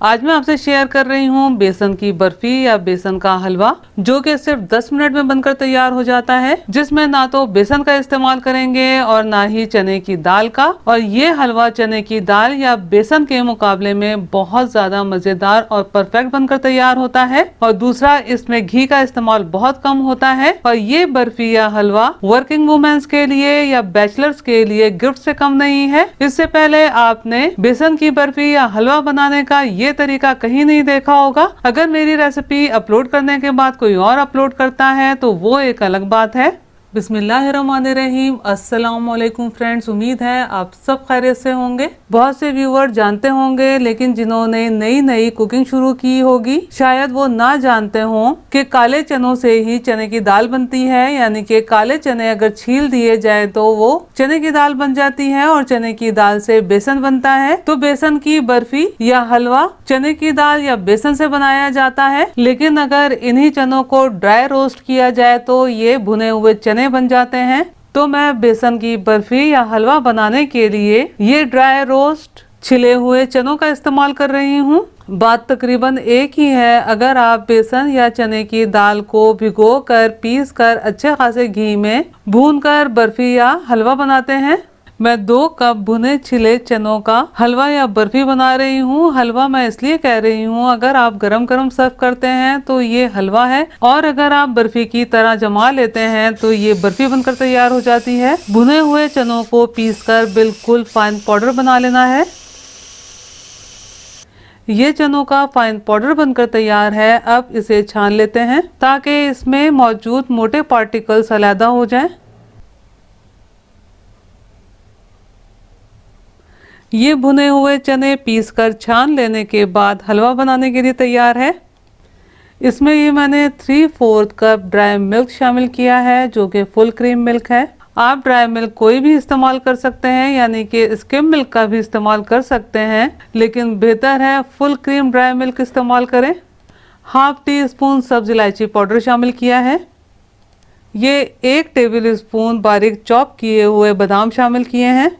आज मैं आपसे शेयर कर रही हूँ बेसन की बर्फी या बेसन का हलवा, जो कि सिर्फ 10 मिनट में बनकर तैयार हो जाता है, जिसमें ना तो बेसन का इस्तेमाल करेंगे और ना ही चने की दाल का। और ये हलवा चने की दाल या बेसन के मुकाबले में बहुत ज्यादा मजेदार और परफेक्ट बनकर तैयार होता है। और दूसरा, इसमें घी का इस्तेमाल बहुत कम होता है। और ये बर्फी या हलवा वर्किंग वुमेन्स के लिए या बैचलर्स के लिए गिफ्ट से कम नहीं है। इससे पहले आपने बेसन की बर्फी या हलवा बनाने का ये तरीका कहीं नहीं देखा होगा। अगर मेरी रेसिपी अपलोड करने के बाद कोई और अपलोड करता है तो वो एक अलग बात है। बिस्मिल्लाहिर्रहमानिर्रहीम। अस्सलाम वालेकुम फ्रेंड्स, उम्मीद है आप सब खैरियत से होंगे। बहुत से व्यूअर जानते होंगे, लेकिन जिन्होंने नई नई कुकिंग शुरू की होगी शायद वो ना जानते हों कि काले चनों से ही चने की दाल बनती है। यानी कि काले चने अगर छील दिए जाए तो वो चने की दाल बन जाती है और चने की दाल से बेसन बनता है। तो बेसन की बर्फी या हलवा चने की दाल या बेसन से बनाया जाता है, लेकिन अगर इन्हीं चनों को ड्राई रोस्ट किया जाए तो ये भुने हुए चने बन जाते हैं। तो मैं बेसन की बर्फी या हलवा बनाने के लिए ये ड्राई रोस्ट छिले हुए चनों का इस्तेमाल कर रही हूँ। बात तकरीबन एक ही है। अगर आप बेसन या चने की दाल को भिगो कर पीस कर अच्छे खासे घी में भून कर बर्फी या हलवा बनाते हैं। मैं 2 कप भुने छिले चनों का हलवा या बर्फी बना रही हूँ। हलवा मैं इसलिए कह रही हूँ, अगर आप गरम गरम सर्व करते हैं तो ये हलवा है, और अगर आप बर्फी की तरह जमा लेते हैं तो ये बर्फी बनकर तैयार हो जाती है। भुने हुए चनों को पीसकर बिल्कुल फाइन पाउडर बना लेना है। ये चनों का फाइन पाउडर बनकर तैयार है। अब इसे छान लेते हैं ताकि इसमें मौजूद मोटे पार्टिकल्स अलग हो जाएं। ये भुने हुए चने पीसकर छान लेने के बाद हलवा बनाने के लिए तैयार है। इसमें ये मैंने 3/4 कप ड्राई मिल्क शामिल किया है, जो कि फुल क्रीम मिल्क है। आप ड्राई मिल्क कोई भी इस्तेमाल कर सकते हैं, यानी कि स्किम मिल्क का भी इस्तेमाल कर सकते हैं, लेकिन बेहतर है फुल क्रीम ड्राई मिल्क इस्तेमाल करें। 1/2 टीस्पून सब्ज इलायची पाउडर शामिल किया है। ये 1 टेबल स्पून बारीक चॉप किए हुए बादाम शामिल किए हैं,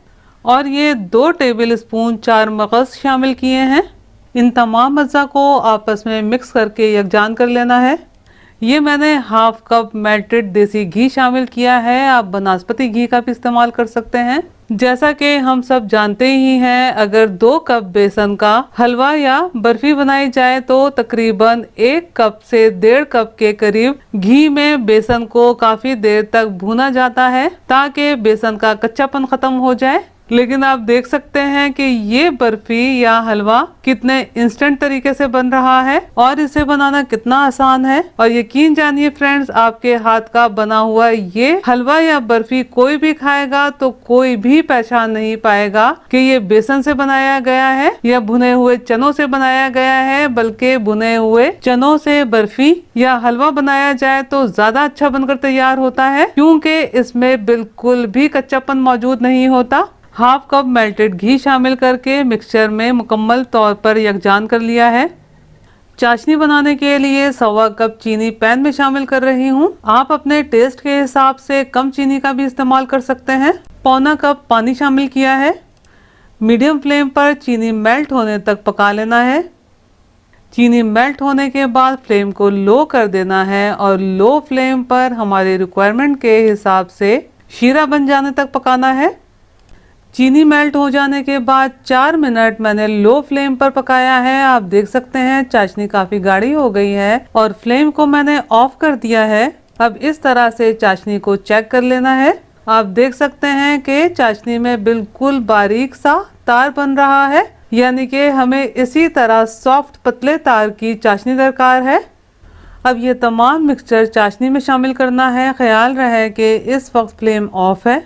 और ये 2 टेबल स्पून 4 मगज शामिल किए हैं। इन तमाम अज्जा को आपस में मिक्स करके यकजान कर लेना है। ये मैंने 1/2 कप मेल्टेड देसी घी शामिल किया है। आप बनास्पति घी का भी इस्तेमाल कर सकते हैं। जैसा कि हम सब जानते ही हैं, अगर 2 कप बेसन का हलवा या बर्फी बनाई जाए तो तकरीबन 1 कप से 1.5 कप के करीब घी में बेसन को काफी देर तक भूना जाता है ताकि बेसन का कच्चापन खत्म हो जाए। लेकिन आप देख सकते हैं कि ये बर्फी या हलवा कितने इंस्टेंट तरीके से बन रहा है और इसे बनाना कितना आसान है। और यकीन जानिए फ्रेंड्स, आपके हाथ का बना हुआ ये हलवा या बर्फी कोई भी खाएगा तो कोई भी पहचान नहीं पाएगा कि ये बेसन से बनाया गया है या भुने हुए चनों से बनाया गया है। बल्कि भुने हुए चनों से बर्फी या हलवा बनाया जाए तो ज्यादा अच्छा बनकर तैयार होता है, क्योंकि इसमें बिल्कुल भी कच्चापन मौजूद नहीं होता। 1/2 कप मेल्टेड घी शामिल करके मिक्सचर में मुकम्मल तौर पर यकजान कर लिया है। चाशनी बनाने के लिए 1/4 कप चीनी पैन में शामिल कर रही हूँ। आप अपने टेस्ट के हिसाब से कम चीनी का भी इस्तेमाल कर सकते हैं। 1/4 कप पानी शामिल किया है। मीडियम फ्लेम पर चीनी मेल्ट होने तक पका लेना है। चीनी मेल्ट होने के बाद फ्लेम को लो कर देना है और लो फ्लेम पर हमारी रिक्वायरमेंट के हिसाब से शीरा बन जाने तक पकाना है। चीनी मेल्ट हो जाने के बाद 4 मिनट मैंने लो फ्लेम पर पकाया है। आप देख सकते हैं चाशनी काफी गाढ़ी हो गई है और फ्लेम को मैंने ऑफ कर दिया है। अब इस तरह से चाशनी को चेक कर लेना है। आप देख सकते हैं कि चाशनी में बिल्कुल बारीक सा तार बन रहा है, यानी कि हमें इसी तरह सॉफ्ट पतले तार की चाशनी दरकार है। अब ये तमाम मिक्सचर चाशनी में शामिल करना है। ख्याल रहे कि इस वक्त फ्लेम ऑफ है।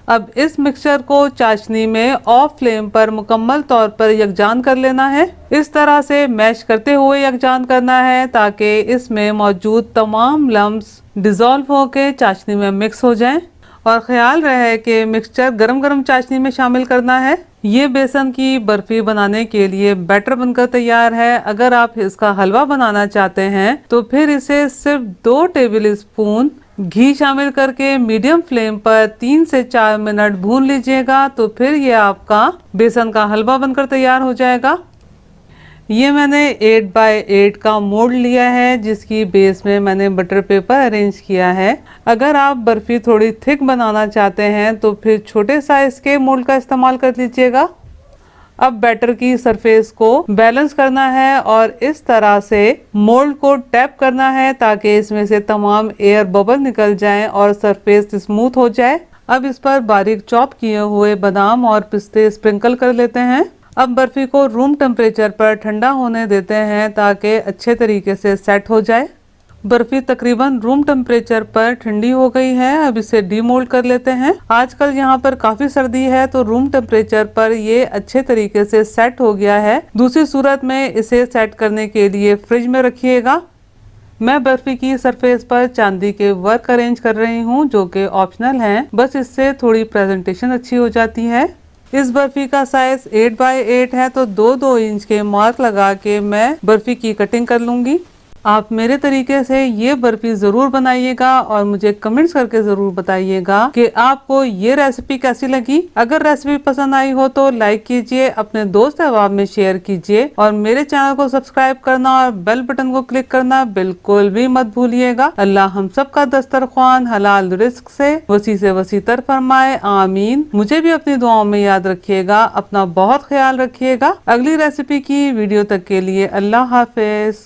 अब इस मिक्सचर को चाशनी में ऑफ फ्लेम पर मुकम्मल तौर पर यकजान कर लेना है। इस तरह से मैश करते हुए यकजान करना है ताकि इसमें मौजूद तमाम लम्स डिज़ोल्व होकर चाशनी में मिक्स हो जाएं। और ख्याल रहे कि मिक्सचर गरम गरम चाशनी में शामिल करना है। ये बेसन की बर्फी बनाने के लिए बैटर बनकर तैयार है। अगर आप इसका हलवा बनाना चाहते हैं तो फिर इसे सिर्फ 2 टेबल स्पून घी शामिल करके मीडियम फ्लेम पर 3 से 4 मिनट भून लीजिएगा, तो फिर ये आपका बेसन का हलवा बनकर तैयार हो जाएगा। ये मैंने 8x8 का मोल्ड लिया है जिसकी बेस में मैंने बटर पेपर अरेंज किया है। अगर आप बर्फी थोड़ी थिक बनाना चाहते हैं तो फिर छोटे साइज के मोल्ड का इस्तेमाल कर लीजिएगा। अब बैटर की सरफेस को बैलेंस करना है और इस तरह से मोल्ड को टैप करना है ताकि इसमें से तमाम एयर बबल निकल जाएं और सरफेस स्मूथ हो जाए। अब इस पर बारीक चॉप किए हुए बादाम और पिस्ते स्प्रिंकल कर लेते हैं। अब बर्फी को रूम टेम्परेचर पर ठंडा होने देते हैं ताकि अच्छे तरीके से सेट हो जाए। बर्फी तकरीबन रूम टेम्परेचर पर ठंडी हो गई है। अब इसे डीमोल्ड कर लेते हैं। आजकल यहाँ पर काफी सर्दी है तो रूम टेम्परेचर पर ये अच्छे तरीके से सेट हो गया है। दूसरी सूरत में इसे सेट करने के लिए फ्रिज में रखिएगा। मैं बर्फी की सरफेस पर चांदी के वर्क अरेंज कर रही हूँ जो कि ऑप्शनल है, बस इससे थोड़ी प्रेजेंटेशन अच्छी हो जाती है। इस बर्फी का साइज 8x8 है तो 2-2 इंच के मार्क लगा के मैं बर्फी की कटिंग कर लूंगी। आप मेरे तरीके से ये बर्फी जरूर बनाइएगा और मुझे कमेंट्स करके जरूर बताइएगा कि आपको ये रेसिपी कैसी लगी। अगर रेसिपी पसंद आई हो तो लाइक कीजिए, अपने दोस्त अहबाब में शेयर कीजिए और मेरे चैनल को सब्सक्राइब करना और बेल बटन को क्लिक करना बिल्कुल भी मत भूलिएगा। अल्लाह हम सब का दस्तरख्वान हलाल रिस्क से वसी तर फरमाए, आमीन। मुझे भी अपनी दुआओं में याद रखिएगा। अपना बहुत ख्याल रखिएगा। अगली रेसिपी की वीडियो तक के लिए अल्लाह हाफिज।